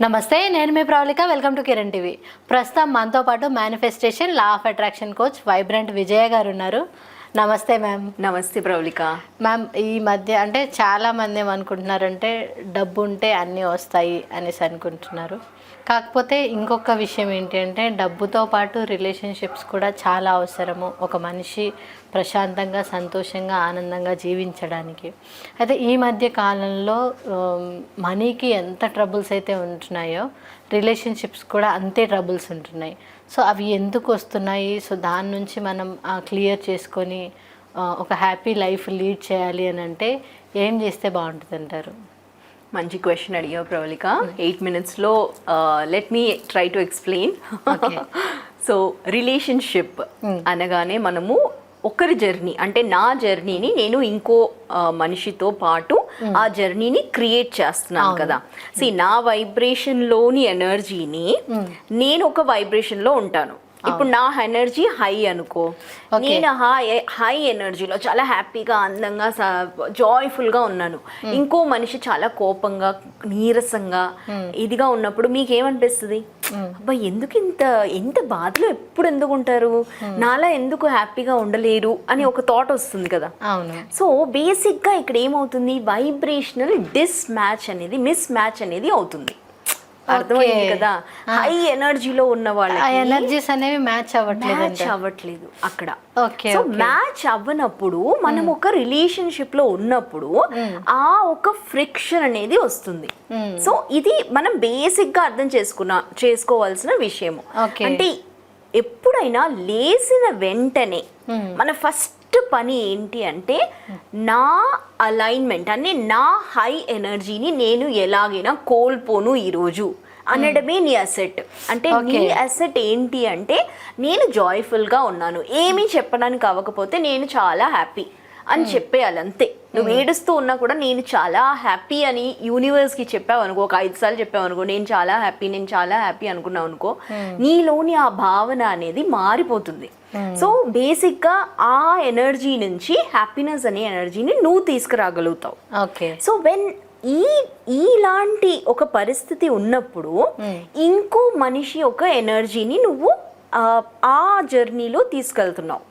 నమస్తే, నేను మీ Pravalika. Welcome to Kiran TV. ప్రస్తుతం మనతో పాటు manifestation law of attraction coach vibrant Vijaya గారు ఉన్నారు. నమస్తే మ్యామ్. నమస్తే ప్రవళిక. మ్యామ్, ఈ మధ్య అంటే చాలామంది ఏమనుకుంటున్నారంటే డబ్బు ఉంటే అన్నీ వస్తాయి అనేసి అనుకుంటున్నారు. కాకపోతే ఇంకొక విషయం ఏంటి అంటే డబ్బుతో పాటు రిలేషన్షిప్స్ కూడా చాలా అవసరము ఒక మనిషి ప్రశాంతంగా, సంతోషంగా, ఆనందంగా జీవించడానికి. అయితే ఈ మధ్య కాలంలో మనీకి ఎంత ట్రబుల్స్ అయితే ఉంటున్నాయో రిలేషన్షిప్స్ కూడా అంతే ట్రబుల్స్ ఉంటున్నాయి. సో అవి ఎందుకు వస్తున్నాయి? సో దాని నుంచి మనం క్లియర్ చేసుకొని ఒక హ్యాపీ లైఫ్ లీడ్ చేయాలి అని అంటే ఏం చేస్తే బాగుంటుంది అంటారు? మంచి క్వశ్చన్ అడిగావు ప్రవళిక. 8 minutesలో let me try to explain. So relationship అనగానే మనము ఒకరి జర్నీ, అంటే నా జర్నీని నేను ఇంకో మనిషితో పాటు ఆ జర్నీని క్రియేట్ చేస్తున్నాను కదా. నా వైబ్రేషన్లోని ఎనర్జీని నేను ఒక వైబ్రేషన్లో ఉంటాను. ఇప్పుడు నా ఎనర్జీ హై అనుకో, నేను హై ఎనర్జీలో చాలా హ్యాపీగా, అందంగా, జాయ్ఫుల్గా ఉన్నాను. ఇంకో మనిషి చాలా కోపంగా, నీరసంగా, ఇదిగా ఉన్నప్పుడు మీకేమనిపిస్తుంది? అబ్బా, ఎందుకు ఎంత బాధలో ఎప్పుడు ఎందుకు ఉంటారు, నాలా ఎందుకు హ్యాపీగా ఉండలేరు అని ఒక థాట్ వస్తుంది కదా. సో బేసిక్గా ఇక్కడ ఏమవుతుంది, వైబ్రేషనల్ మిస్ మ్యాచ్ అనేది అవుతుంది. అర్థమైంది కదా. హై ఎనర్జీలో ఉన్న వాళ్ళకి ఎనర్జీస్ అనేవి మ్యాచ్ అవ్వట్లేదు అక్కడ. సో మ్యాచ్ అవ్వనప్పుడు మనం ఒక రిలేషన్షిప్ లో ఉన్నప్పుడు ఆ ఒక ఫ్రిక్షన్ అనేది వస్తుంది. సో ఇది మనం బేసిక్ గా అర్థం చేసుకోవాల్సిన విషయము. అంటే ఎప్పుడైనా లేచిన వెంటనే మన ఫస్ట్ పని ఏంటి అంటే నా అలైన్మెంట్, అంటే నా హై ఎనర్జీని నేను ఎలాగైనా కోల్పోను ఈరోజు అనడమే నీ అసెట్. అంటే నీ అసెట్ ఏంటి అంటే నేను జాయ్ఫుల్గా ఉన్నాను, ఏమీ చెప్పడానికి అవ్వకపోతే నేను చాలా హ్యాపీ అని చెప్పేయాలి అంతే. నువ్వు ఏడుస్తూ ఉన్నా కూడా నేను చాలా హ్యాపీ అని యూనివర్స్కి చెప్పావు అనుకో, ఒక 5 సార్లు చెప్పావు అనుకో, నేను చాలా హ్యాపీ అనుకున్నావు అనుకో, నీలోని ఆ భావన అనేది మారిపోతుంది. సో బేసిక్గా ఆ ఎనర్జీ నుంచి హ్యాపీనెస్ అనే ఎనర్జీని నువ్వు తీసుకురాగలుగుతావు. సో వెన్ ఇలాంటి ఒక పరిస్థితి ఉన్నప్పుడు ఇంకో మనిషి ఒక ఎనర్జీని నువ్వు ఆ జర్నీలో తీసుకెళ్తున్నావు,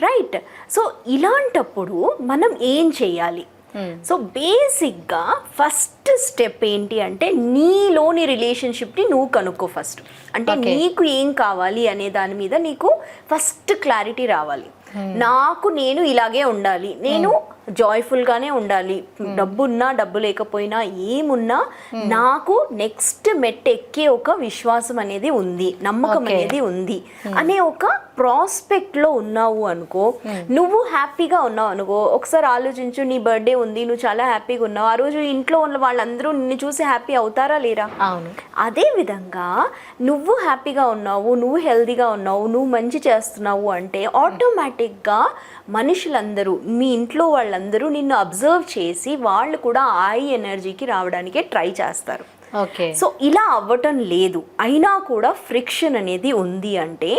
రైట్? సో ఇలాంటప్పుడు మనం ఏం చేయాలి? సో బేసిక్గా ఫస్ట్ స్టెప్ ఏంటి అంటే నీలోని రిలేషన్షిప్ని నువ్వు కనుక్కో ఫస్ట్. అంటే నీకు ఏం కావాలి అనే దాని మీద నీకు ఫస్ట్ క్లారిటీ రావాలి. నేను ఇలాగే ఉండాలి, నేను జాయ్ఫుల్గానే ఉండాలి, డబ్బున్నా డబ్బు లేకపోయినా ఏమున్నా నాకు నెక్స్ట్ మెట్ ఎక్కే ఒక విశ్వాసం అనేది ఉంది, నమ్మకం అనేది ఉంది అనే ఒక ప్రాస్పెక్ట్లో ఉన్నావు అనుకో, నువ్వు హ్యాపీగా ఉన్నావు అనుకో. ఒకసారి ఆలోచించు, నీ బర్త్డే ఉంది, నువ్వు చాలా హ్యాపీగా ఉన్నావు, ఆ రోజు ఇంట్లో ఉన్న వాళ్ళందరూ నిన్ను చూసి హ్యాపీ అవుతారా లేరా? అదే విధంగా నువ్వు హ్యాపీగా ఉన్నావు, నువ్వు హెల్తీగా ఉన్నావు, నువ్వు మంచి చేస్తున్నావు అంటే ఆటోమేటిక్గా మనుషులందరూ, మీ ఇంట్లో వాళ్ళందరూ నిన్ను అబ్జర్వ్ చేసి వాళ్ళు కూడా హై ఎనర్జీకి రావడానికే ట్రై చేస్తారు. సో ఇలా అవ్వటం లేదు, అయినా కూడా ఫ్రిక్షన్ అనేది ఉంది అంటే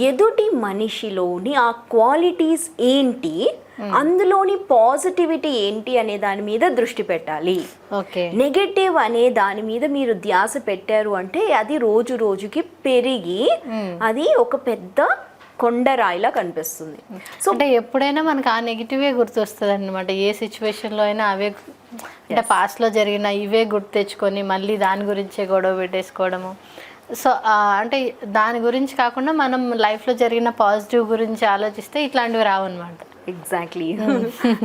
ఎదుటి మనిషిలోని ఆ క్వాలిటీస్ ఏంటి, అందులోని పాజిటివిటీ ఏంటి అనే దాని మీద దృష్టి పెట్టాలి. నెగటివ్ అనే దాని మీద మీరు ధ్యాస పెట్టారు అంటే అది రోజు రోజుకి పెరిగి అది ఒక పెద్ద కొండరాయిలా కనిపిస్తుంది. సో అంటే ఎప్పుడైనా మనకు ఆ నెగిటివే గుర్తొస్తుంది అనమాట. ఏ సిచ్యువేషన్లో అయినా అవే, అంటే పాస్ట్లో జరిగిన ఇవే గుర్తు తెచ్చుకొని మళ్ళీ దాని గురించే గొడవ పెట్టేసుకోవడము. సో అంటే దాని గురించి కాకుండా మనం లైఫ్లో జరిగిన పాజిటివ్ గురించి ఆలోచిస్తే ఇట్లాంటివి రావన్నమాట. ఎగ్జాక్ట్లీ.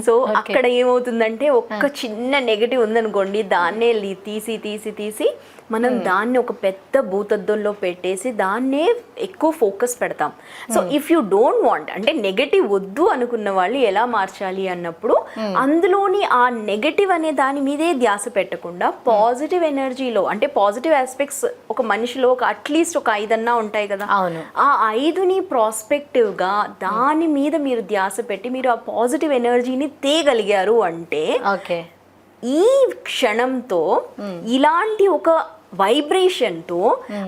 సో అక్కడ ఏమవుతుందంటే ఒక్క చిన్న నెగటివ్ ఉందనుకోండి, దాన్నే తీసి మనం దాన్ని ఒక పెద్ద భూతద్దంలో పెట్టేసి దాన్నే ఎక్కువ ఫోకస్ పెడతాం. So if you don't want, అంటే నెగటివ్ వద్దు అనుకున్న వాళ్ళు ఎలా మార్చాలి అన్నప్పుడు అందులోని ఆ నెగటివ్ అనే దాని మీదే ధ్యాస పెట్టకుండా పాజిటివ్ ఎనర్జీలో, అంటే పాజిటివ్ ఆస్పెక్ట్స్ ఒక మనిషిలో ఒక అట్లీస్ట్ ఒక 5 అన్నా ఉంటాయి కదా, ఆ 5ని ప్రాస్పెక్టివ్గా దాని మీద మీరు ధ్యాస పెట్టి మీరు ఆ పాజిటివ్ ఎనర్జీని తేగలిగారు అంటే ఈ క్షణంతో ఇలాంటి ఒక వైబ్రేషన్తో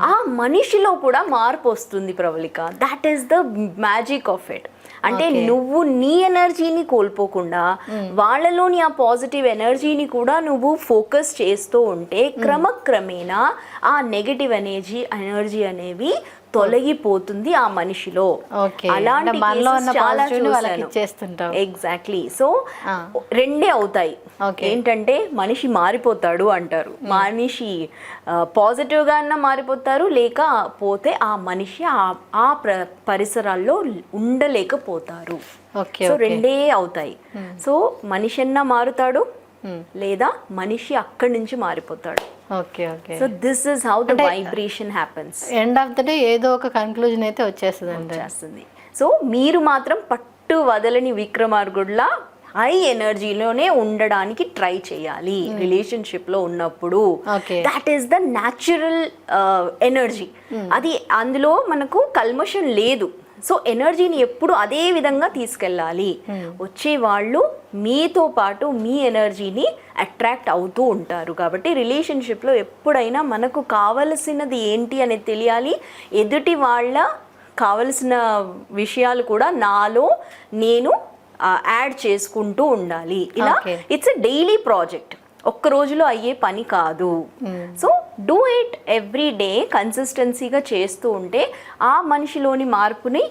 ఆ మనిషిలో కూడా మార్పు వస్తుంది Pravalika. That is the magic of it. అంటే నువ్వు నీ ఎనర్జీని కోల్పోకుండా వాళ్ళలోని ఆ పాజిటివ్ ఎనర్జీని కూడా నువ్వు ఫోకస్ చేస్తూ ఉంటే క్రమక్రమేణా ఆ నెగటివ్ ఎనర్జీ అనేవి తొలగిపోతుంది ఆ మనిషిలో. అలాంటి ఎగ్జాక్ట్లీ. సో రెండే అవుతాయి, ఏంటంటే మనిషి మారిపోతాడు అంటారు, మనిషి పాజిటివ్ గా అన్నా మారిపోతారు, లేకపోతే ఆ మనిషి ఆ పరిసరాల్లో ఉండలేకపోతారు. సో రెండే అవుతాయి. సో మనిషి అన్నా మారుతాడు, లేదా మనిషి అక్కడి నుంచి మారిపోతాడు. Okay okay. So this is how the vibration happens. End of the day ఏదో ఒక కన్క్లూజన్ అయితే వచ్చేస్తుంది. సో మీరు మాత్రం పట్టు వదలని విక్రమార్కుడిలా హై ఎనర్జీలోనే ఉండడానికి ట్రై చేయాలి రిలేషన్షిప్ లో ఉన్నప్పుడు. That is the natural energy. అది అందులో మనకు కల్మషం లేదు. సో ఎనర్జీని ఎప్పుడు అదే విధంగా తీసుకెళ్ళాలి. వచ్చే వాళ్ళు మీతో పాటు మీ ఎనర్జీని అట్రాక్ట్ అవుతూ ఉంటారు. కాబట్టి రిలేషన్షిప్లో ఎప్పుడైనా మనకు కావలసినది ఏంటి అనేది తెలియాలి. ఎదుటి వాళ్ళ కావలసిన విషయాలు కూడా నాలో నేను యాడ్ చేసుకుంటూ ఉండాలి. ఇలా ఇట్స్ ఎ డైలీ ప్రాజెక్ట్, ఒక్క రోజులో అయ్యే పని కాదు. So do it every day, కన్సిస్టెన్సీగా చేస్తూ ఉంటే ఆ మనిషిలోని మార్పుని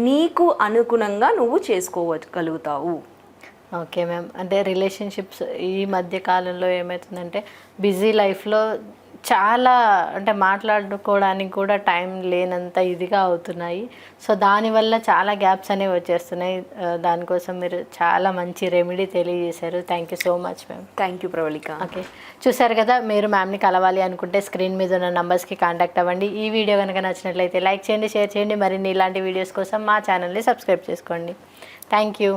నీకు అనుగుణంగా నువ్వు చేసుకోగలుగుతావు. Okay ma'am. అంటే రిలేషన్షిప్స్ ఈ మధ్య కాలంలో ఏమవుతుందంటే బిజీ లైఫ్లో చాలా అంటే మాట్లాడుకోవడానికి కూడా టైం లేనంత ఇదిగా అవుతున్నాయి. సో దానివల్ల చాలా గ్యాప్స్ అనేవి వచ్చేస్తున్నాయి. దానికోసం మీరు చాలా మంచి రెమెడీ తెలియజేశారు. Thank you so much ma'am. Thank you Pravalika. Okay, చూసారు కదా, మీరు మ్యామ్ని కలవాలి అనుకుంటే స్క్రీన్ మీద ఉన్న నంబర్స్కి కాంటాక్ట్ అవ్వండి. ఈ వీడియో కనుక నచ్చినట్లయితే లైక్ చేయండి, షేర్ చేయండి. మరిన్ని ఇలాంటి వీడియోస్ కోసం మా ఛానల్ని సబ్స్క్రైబ్ చేసుకోండి. Thank you.